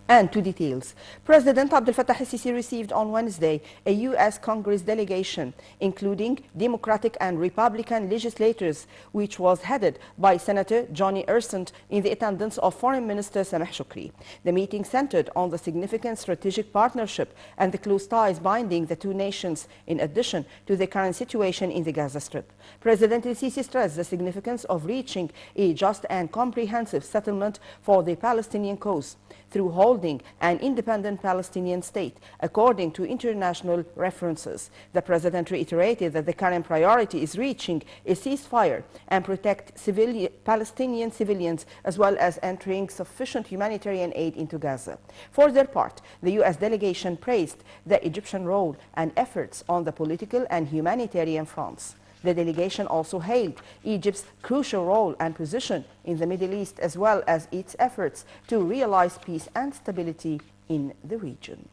And to details, President Abdel Fattah el-Sisi received on Wednesday a U.S. Congress delegation, including Democratic and Republican legislators, which was headed by Senator Johnny Ursent in the attendance of Foreign Minister Sameh Shoukry. The meeting centered on the significant strategic partnership and the close ties binding the two nations, in addition to the current situation in the Gaza Strip. President el-Sisi stressed the significance of reaching a just and comprehensive settlement for the Palestinian cause through holding an independent Palestinian state, according to international references. The president reiterated that the current priority is reaching a ceasefire and protect Palestinian civilians, as well as entering sufficient humanitarian aid into Gaza. For their part, the U.S. delegation praised the Egyptian role and efforts on the political and humanitarian fronts. The delegation also hailed Egypt's crucial role and position in the Middle East, as well as its efforts to realize peace and stability in the region.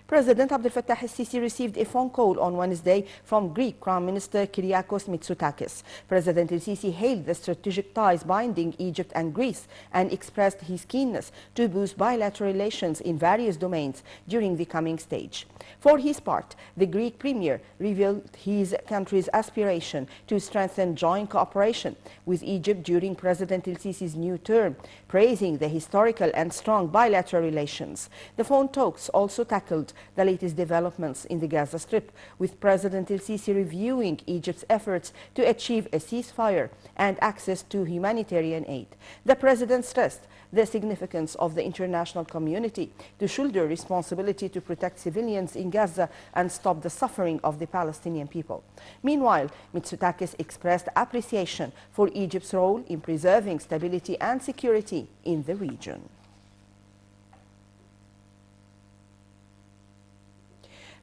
President Abdel Fattah el-Sisi received a phone call on Wednesday from Greek Prime Minister Kyriakos Mitsotakis. President el-Sisi hailed the strategic ties binding Egypt and Greece and expressed his keenness to boost bilateral relations in various domains during the coming stage. For his part, the Greek Premier revealed his country's aspiration to strengthen joint cooperation with Egypt during President el-Sisi's new term, praising the historical and strong bilateral relations. The phone talks also tackled the latest developments in the Gaza Strip, with President el-Sisi reviewing Egypt's efforts to achieve a ceasefire and access to humanitarian aid. The president stressed the significance of the international community to shoulder responsibility to protect civilians in Gaza and stop the suffering of the Palestinian people. Meanwhile, Mitsotakis expressed appreciation for Egypt's role in preserving stability and security in the region.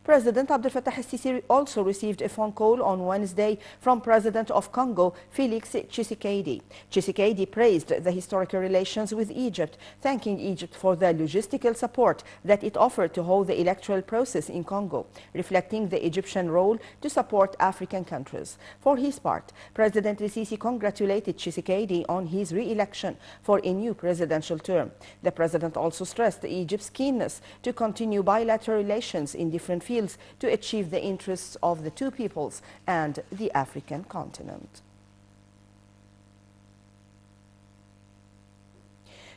President Abdel Fattah el-Sisi also received a phone call on Wednesday from President of Congo, Felix Tshisekedi. Tshisekedi praised the historical relations with Egypt, thanking Egypt for the logistical support that it offered to hold the electoral process in Congo, reflecting the Egyptian role to support African countries. For his part, President el-Sisi congratulated Tshisekedi on his re-election for a new presidential term. The president also stressed Egypt's keenness to continue bilateral relations in different fields to achieve the interests of the two peoples and the African continent.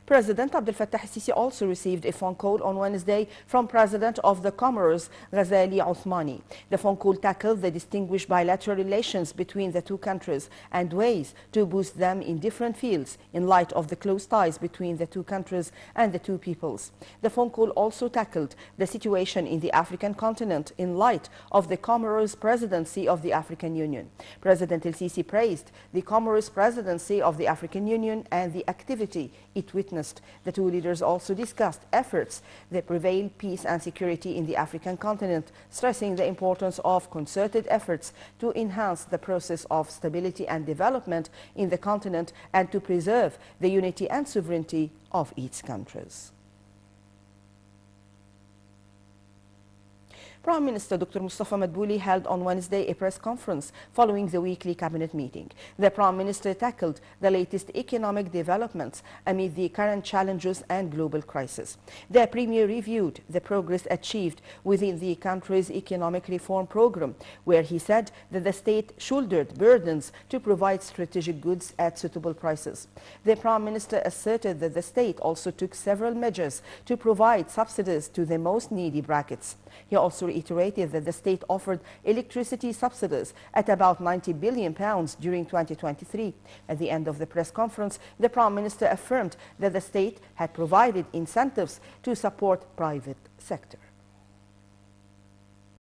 President Abdel Fattah el-Sisi also received a phone call on Wednesday from President of the Comoros, Ghazali Othmani. The phone call tackled the distinguished bilateral relations between the two countries and ways to boost them in different fields in light of the close ties between the two countries and the two peoples. The phone call also tackled the situation in the African continent in light of the Comoros presidency of the African Union. President el-Sisi praised the Comoros presidency of the African Union and the activity it witnessed. The two leaders also discussed efforts that prevail peace and security in the African continent, stressing the importance of concerted efforts to enhance the process of stability and development in the continent and to preserve the unity and sovereignty of its countries. Prime Minister Dr. Mustafa Madbouli held on Wednesday a press conference following the weekly cabinet meeting. The Prime Minister tackled the latest economic developments amid the current challenges and global crisis. The Premier reviewed the progress achieved within the country's economic reform program, where he said that the state shouldered burdens to provide strategic goods at suitable prices. The Prime Minister asserted that the state also took several measures to provide subsidies to the most needy brackets. He also reiterated that the state offered electricity subsidies at about £90 billion during 2023. At the end of the press conference, the Prime Minister affirmed that the state had provided incentives to support private sector.